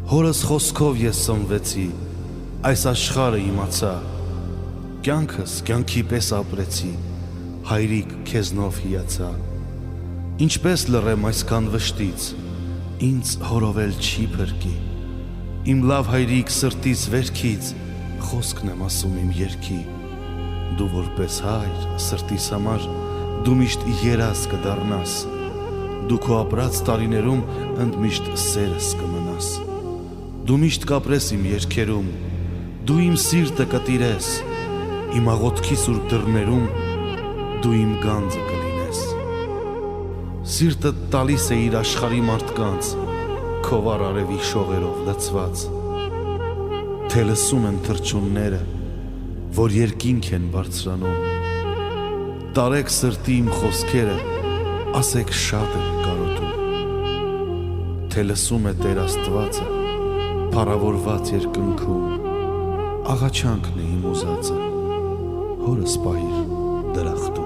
Հորս խոսքով ես սնվեցի, այս աշխարհը իմացա, կյանքս կյանքի պես ապրեցի, հայրիկ քեզնով հիացա, ինչպես լռեմ այսքան վշտից, ինձ հորովել չի փրկի, իմ լավ հայրիկ սրտից վերքից, խոսքն եմ ասում իմ երգի, դու որպես հայր սրտիս համար, դու միշտ երազ կդառնաս, դու քո ապրած տարիներում ընդմիշտ սերս կմնաս, դու միշտ կապրես իմ երգերում, դու իմ սիրտը կտիրես, իմ աղոթքի սուրբ դռներում դու իմ գանձը կլինես, սիրտը տալիս է իր աշխարհի մարդկանց, քո վառ արևի շողերով լցված, թե լսում են թռչունները, որ երկինք են բարձրանում, տարեք սրտի իմ խոսքերը, ասեք շատ եմ կարոտում, թե լսում է Տեր Աստվածը, փառավորված երկնքում, աղաչանքն է իմ ուզածը, հորս պահիր դրախտ